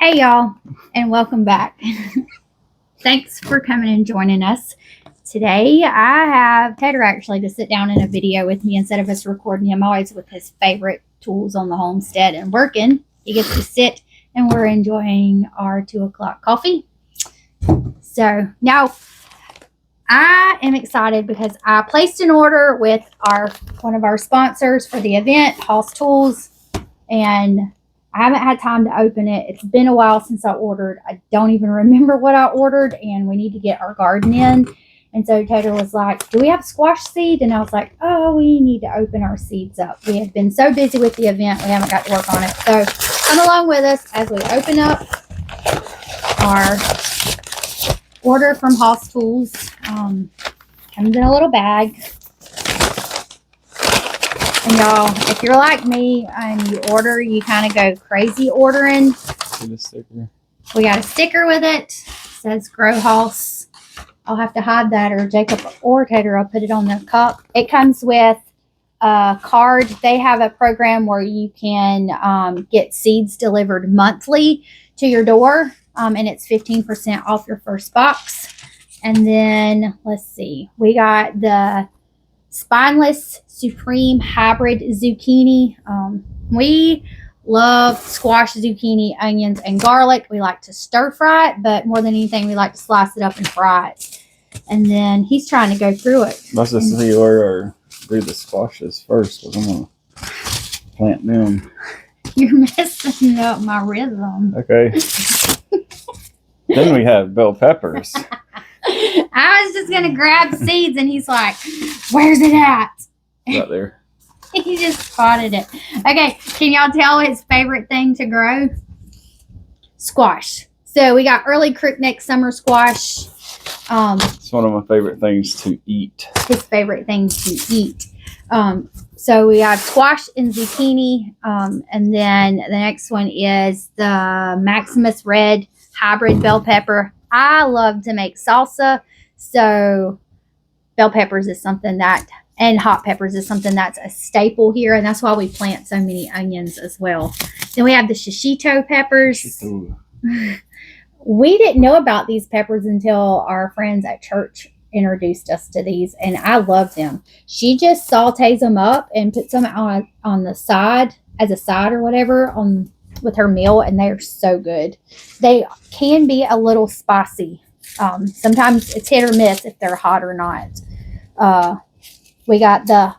Hey, y'all, and welcome back. Thanks for coming and joining us. Today, I have Tater actually to sit down in a video with me instead of us recording him always with his favorite tools on the homestead and working. He gets to sit and we're enjoying our 2:00 coffee. So now I am excited because I placed an order with one of our sponsors for the event, Hoss Tools, and I haven't had time to open it. It's been a while since I ordered. I don't even remember what I ordered, and we need to get our garden in. And so Tater was like, do we have squash seed? And I was like, oh, we need to open our seeds up. We have been so busy with the event, we haven't got to work on it. So come along with us as we open up our order from Hoss Tools. Comes in a little bag. And y'all, if you're like me and you order, you kind of go crazy ordering. Get a sticker. We got a sticker with it. It says Grow Hoss. I'll have to hide that, or Jacob or Tater will put it on their cup. It comes with a card. They have a program where you can get seeds delivered monthly to your door, and it's 15% off your first box. And then, let's see, we got the Spineless Supreme Hybrid Zucchini. We love squash, zucchini, onions, and garlic. We like to stir fry it, but more than anything, we like to slice it up and fry it. And then he's trying to go through it. Must have see or do the squashes first, because I'm going to plant them. You're messing up my rhythm. Okay. Then we have bell peppers. I was just going to grab seeds, and he's like, where's it at? Right there. He just spotted it. Okay, can y'all tell his favorite thing to grow? Squash. So we got early crookneck summer squash. It's one of my favorite things to eat. His favorite things to eat. So we have squash and zucchini. And then the next one is the Maximus Red Hybrid Bell Pepper. I love to make salsa. So bell peppers is something that, and hot peppers is something that's a staple here. And that's why we plant so many onions as well. Then we have the shishito peppers. We didn't know about these peppers until our friends at church introduced us to these, and I love them. She just sautés them up and puts them on the side as a side or whatever with her meal, and they are so good. They can be a little spicy. Sometimes it's hit or miss if they're hot or not. We got the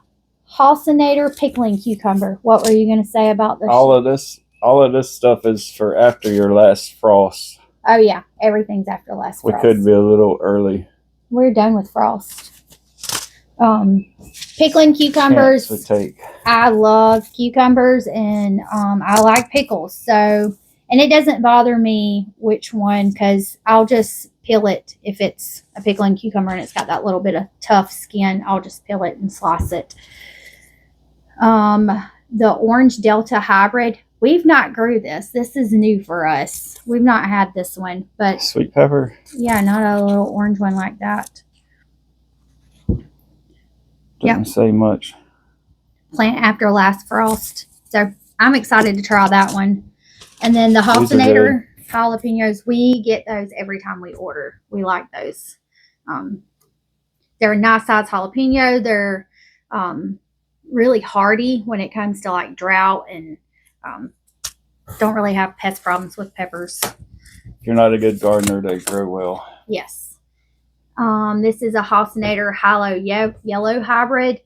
Halcinator pickling cucumber. What were you going to say about this? All of this stuff is for after your last frost. Oh yeah, everything's after last frost. We could be a little early. We're done with frost. Pickling cucumbers. Chance to take. I love cucumbers, and I like pickles. So, and it doesn't bother me which one, because I'll just peel it if it's a pickling cucumber and it's got that little bit of tough skin. I'll just peel it and slice it. The Orange Delta Hybrid. We've not grew this. This is new for us. We've not had this one, but Sweet pepper. yeah, not a little orange one like that. Doesn't say much. Plant after last frost. So I'm excited to try that one. And then the Halcinator jalapenos, we get those every time we order. We like those. They're a nice size jalapeno. They're really hardy when it comes to like drought, and don't really have pest problems with peppers. If you're not a good gardener, they grow well. Yes. This is a Halcinator Hilo Yellow Hybrid.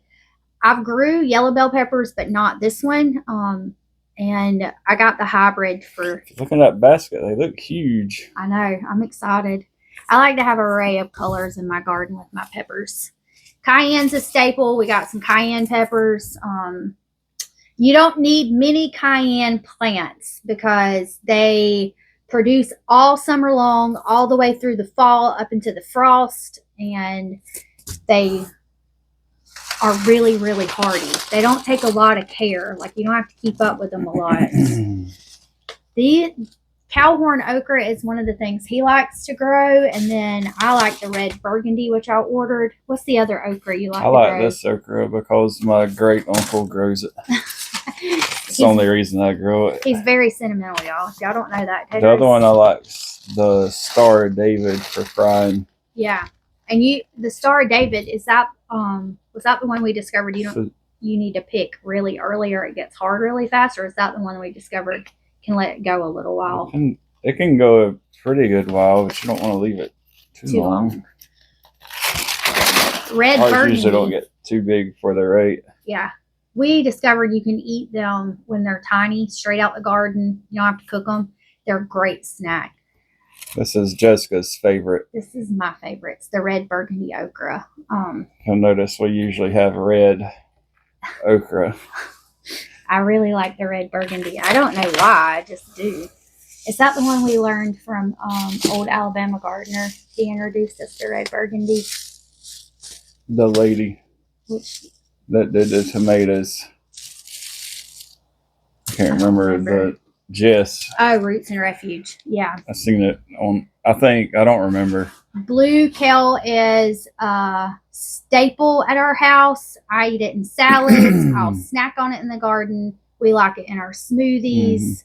I've grew yellow bell peppers, but not this one. And I got the hybrid for... Look at that basket. They look huge. I know. I'm excited. I like to have an array of colors in my garden with my peppers. Cayenne's a staple. We got some cayenne peppers. You don't need many cayenne plants because they produce all summer long, all the way through the fall up into the frost, and they are really, really hardy. They don't take a lot of care. Like, you don't have to keep up with them a lot. The Cowhorn okra is one of the things he likes to grow, and then I like the red burgundy, which I ordered. What's the other okra you like I like this okra because my great uncle grows it. That's the only reason I grow it. He's very sentimental, y'all. If y'all don't know that. The other one I like, the Star of David for frying. Yeah. And the Star of David, was that the one we discovered you need to pick really early or it gets hard really fast, or is that the one we discovered can let it go a little while? It can go a pretty good while, but you don't want to leave it too long. Red burgundy usually don't get too big before they're right. Yeah. We discovered you can eat them when they're tiny, straight out the garden. You don't have to cook them. They're a great snack. This is Jessica's favorite. This is my favorite. It's the red burgundy okra. You'll notice we usually have red okra. I really like the red burgundy. I don't know why, I just do. Is that the one we learned from old Alabama gardener? He introduced us to red burgundy. The lady that did the tomatoes. I can't remember the Jess. Oh, Roots and Refuge. Yeah. I seen it on, I don't remember. Blue kale is a staple at our house. I eat it in salads. I'll snack on it in the garden. We like it in our smoothies.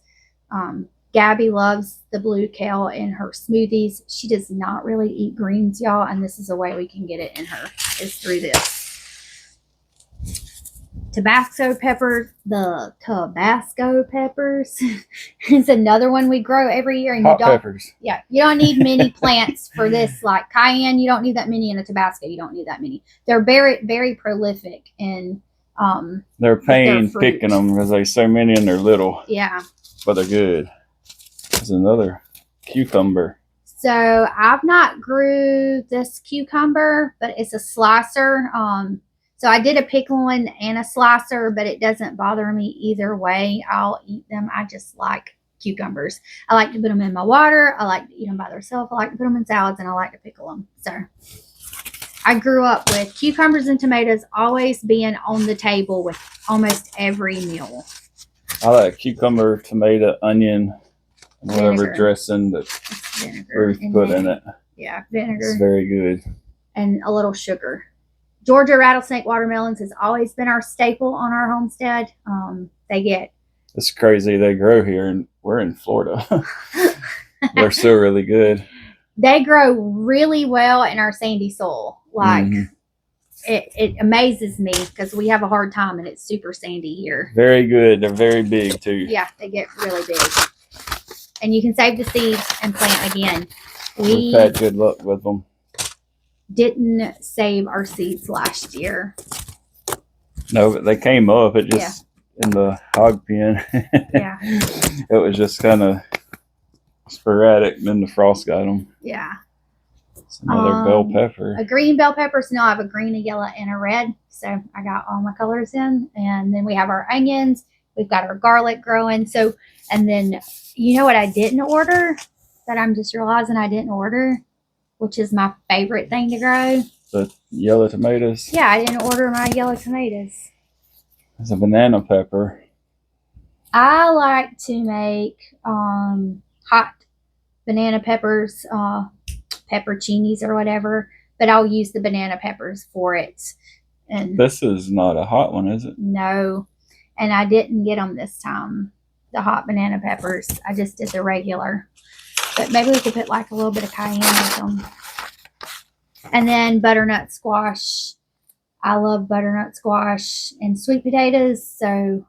Gabby loves the blue kale in her smoothies. She does not really eat greens, y'all, and this is a way we can get it in her, is through this. Tabasco peppers, the Tabasco peppers is another one we grow every year. And Hot peppers. Yeah, you don't need many plants for this. Like cayenne, you don't need that many, in a Tabasco, you don't need that many. They're very, very prolific in they're pain picking them because there's so many and they're little. Yeah. But they're good. There's another cucumber. So I've not grew this cucumber, but it's a slicer. So I did a pickle one and a slicer, but it doesn't bother me either way. I'll eat them. I just like cucumbers. I like to put them in my water. I like to eat them by themselves. I like to put them in salads, and I like to pickle them. So I grew up with cucumbers and tomatoes always being on the table with almost every meal. I like cucumber, tomato, onion, whatever dressing that Ruth put in it. Yeah, vinegar. It's very good. And a little sugar. Georgia rattlesnake watermelons has always been our staple on our homestead. It's crazy. They grow here, and we're in Florida. They're still really good. They grow really well in our sandy soil. Like, it amazes me because we have a hard time and it's super sandy here. Very good. They're very big too. Yeah, they get really big. And you can save the seeds and plant again. We've had good luck with them. Didn't save our seeds last year. No, but they came up. It just in the hog pen. Yeah. It was just kind of sporadic. And then the frost got them. Yeah. It's another bell pepper. A green bell pepper. So now I have a green, a yellow, and a red. So I got all my colors in. And then we have our onions. We've got our garlic growing. So, and then you know what I didn't order that I'm just realizing I didn't order, which is my favorite thing to grow. The yellow tomatoes? Yeah, I didn't order my yellow tomatoes. It's a banana pepper. I like to make hot banana peppers, pepperoncinis or whatever, but I'll use the banana peppers for it. And this is not a hot one, is it? No, and I didn't get them this time, the hot banana peppers. I just did the regular. But maybe we could put like a little bit of cayenne with them. And then butternut squash. I love butternut squash and sweet potatoes. So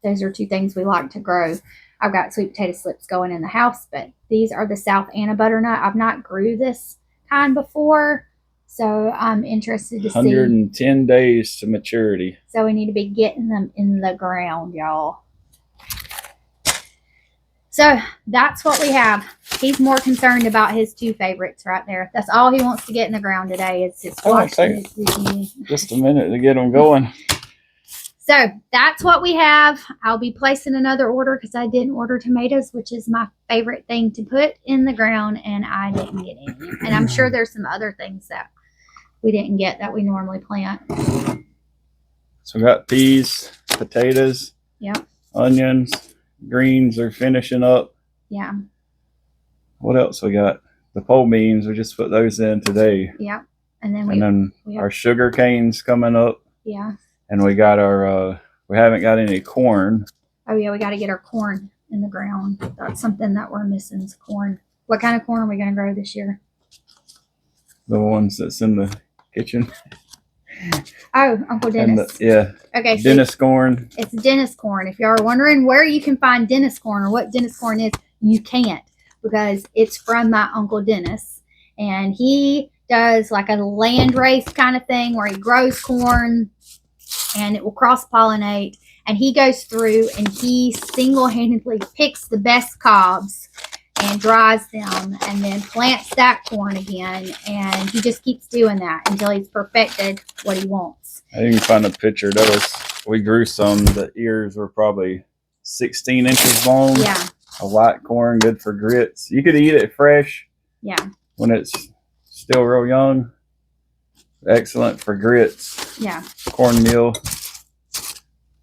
those are two things we like to grow. I've got sweet potato slips going in the house, but these are the South Anna butternut. I've not grew this kind before. So I'm interested to 110 days to maturity. So we need to be getting them in the ground, y'all. So that's what we have. He's more concerned about his two favorites right there. That's all he wants to get in the ground today is his squash and his zucchini. Just a minute to get them going. So that's what we have. I'll be placing another order because I didn't order tomatoes, which is my favorite thing to put in the ground, and I didn't get any. And I'm sure there's some other things that we didn't get that we normally plant. So we got peas, potatoes, onions. Greens are finishing up. Yeah. What else we got? The pole beans. We just put those in today. Yeah. And then our sugar canes coming up. Yeah. And we got our we haven't got any corn. Oh yeah, we got to get our corn in the ground. That's something that we're missing is corn. What kind of corn are we going to grow this year? The ones that's in the kitchen. Oh, Uncle Dennis. Yeah. Okay. Dennis corn. It's Dennis corn. If you are wondering where you can find Dennis corn or what Dennis corn is, you can't, because it's from my Uncle Dennis. And he does like a land race kind of thing where he grows corn and it will cross-pollinate. And he goes through and he single-handedly picks the best cobs and dries them and then plants that corn again. And he just keeps doing that until he's perfected what he wants. I didn't find a picture. We grew some. The ears were probably 16 inches long. Yeah. A white corn, good for grits. You could eat it fresh. Yeah. When it's still real young. Excellent for grits. Yeah. Cornmeal.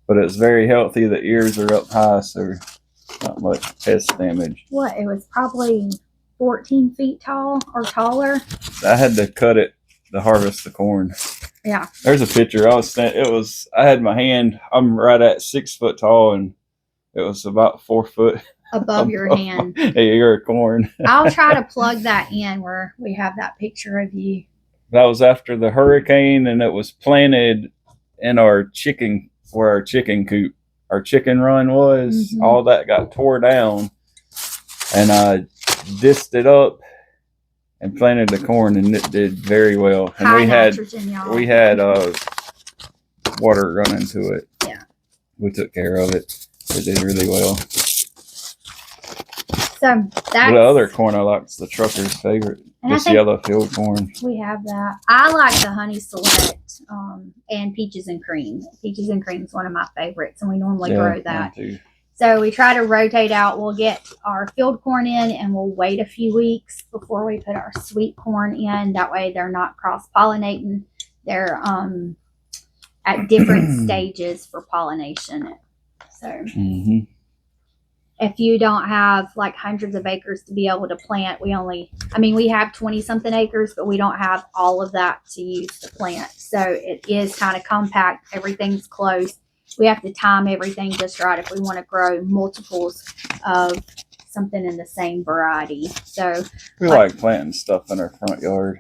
But it's very healthy. The ears are up high, so not much pest damage. What? It was probably 14 feet tall or taller. I had to cut it to harvest the corn. Yeah. There's a picture. I had my hand. I'm right at 6 foot tall, and it was about 4 foot above your hand. A ear of corn. I'll try to plug that in where we have that picture of you. That was after the hurricane, and it was planted in our chicken, where our chicken coop, our chicken run was. Mm-hmm. All that got tore down, and I disced it up and planted the corn, and it did very well. And High nitrogen, y'all. we had water running to it. Yeah. We took care of it. It did really well. So that's the other corn I like is the trucker's favorite. Just yellow field corn. We have that. I like the Honey Select and Peaches and Cream. Peaches and Cream is one of my favorites, and we normally grow that. So we try to rotate out. We'll get our field corn in, and we'll wait a few weeks before we put our sweet corn in. That way they're not cross-pollinating. They're at different stages for pollination. So if you don't have like hundreds of acres to be able to plant, we have 20-something acres, but we don't have all of that to use to plant. So it is kind of compact. Everything's close. We have to time everything just right if we want to grow multiples of something in the same variety. So we like planting stuff in our front yard.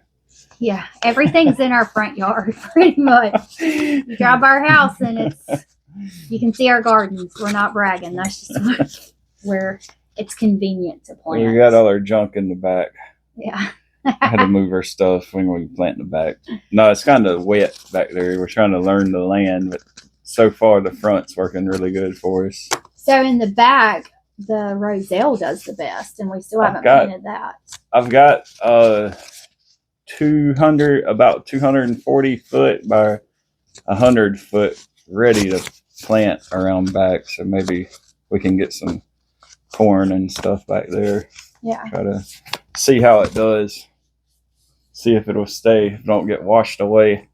Yeah, everything's in our front yard pretty much. You drive our house and you can see our gardens. We're not bragging. That's just where it's convenient to plant. We got all our junk in the back. Yeah. I had to move our stuff when we plant in the back. No, it's kind of wet back there. We're trying to learn the land, but so far the front's working really good for us. So in the back, the Roselle does the best, and we still haven't planted that. I've got about 240 foot by 100 foot ready to plant around back. So maybe we can get some corn and stuff back there. Yeah. Try to see how it does. See if it'll stay. If it don't get washed away.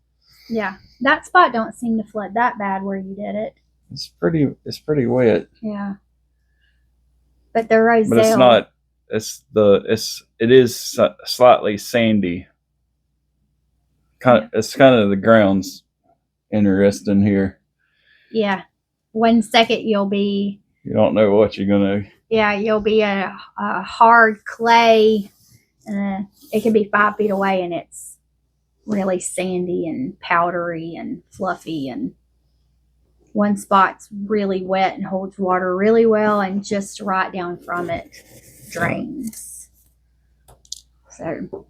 Yeah. That spot don't seem to flood that bad where you did it. It's pretty wet. Yeah. But the Roselle. But it's not. It is slightly sandy. It's kind of the ground's interesting here. Yeah. 1 second you don't know what you're gonna. Yeah, you'll be a hard clay. It could be 5 feet away, and it's really sandy and powdery and fluffy. And one spot's really wet and holds water really well, and just right down from it drains. So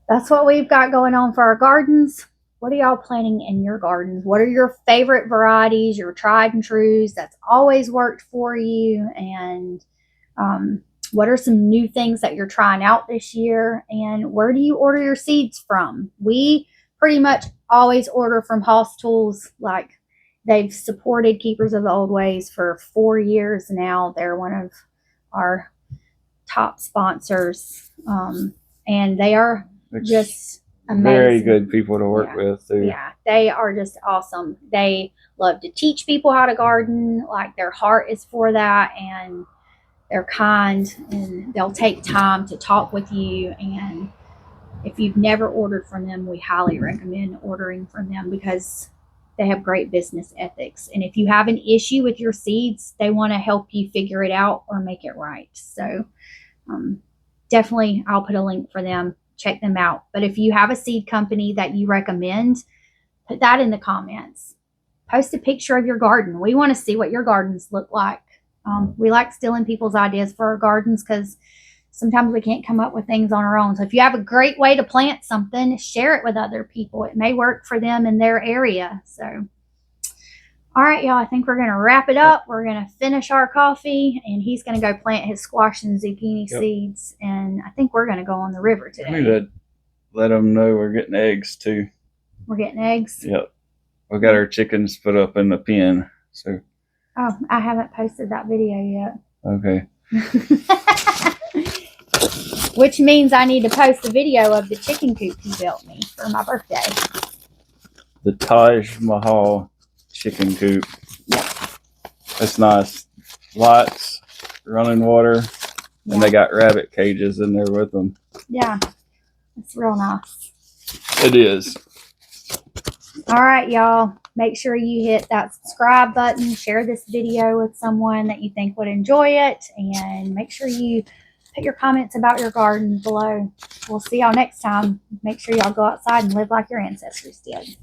that's what we've got going on for our gardens. What are y'all planting in your gardens? What are your favorite varieties, your tried and trues that's always worked for you? And what are some new things that you're trying out this year? And where do you order your seeds from? We pretty much always order from Hoss Tools. Like, they've supported Keepers of the Old Ways for 4 years now. They're one of our top sponsors. And they are just amazing. Very good people to work with too. Yeah, they are just awesome. They love to teach people how to garden. Like, their heart is for that, and they're kind, and they'll take time to talk with you. And if you've never ordered from them, we highly recommend ordering from them, because They have great business ethics. And if you have an issue with your seeds, they want to help you figure it out or make it right. So definitely, I'll put a link for them. Check them out. But if you have a seed company that you recommend, put that in the comments. Post a picture of your garden. We want to see what your gardens look like. We like stealing people's ideas for our gardens because sometimes we can't come up with things on our own. So if you have a great way to plant something, share it with other people. It may work for them in their area. So, all right, y'all, I think we're going to wrap it up. We're going to finish our coffee, and he's going to go plant his squash and zucchini seeds. And I think we're going to go on the river today. We need to let them know we're getting eggs too. We're getting eggs? Yep. We got our chickens put up in the pen. So. Oh, I haven't posted that video yet. Okay. Which means I need to post a video of the chicken coop he built me for my birthday. The Taj Mahal chicken coop. Yep. That's nice. Lights, running water, and they got rabbit cages in there with them. Yeah, it's real nice. It is. All right, y'all. Make sure you hit that subscribe button. Share this video with someone that you think would enjoy it. And make sure you put your comments about your garden below. We'll see y'all next time. Make sure y'all go outside and live like your ancestors did.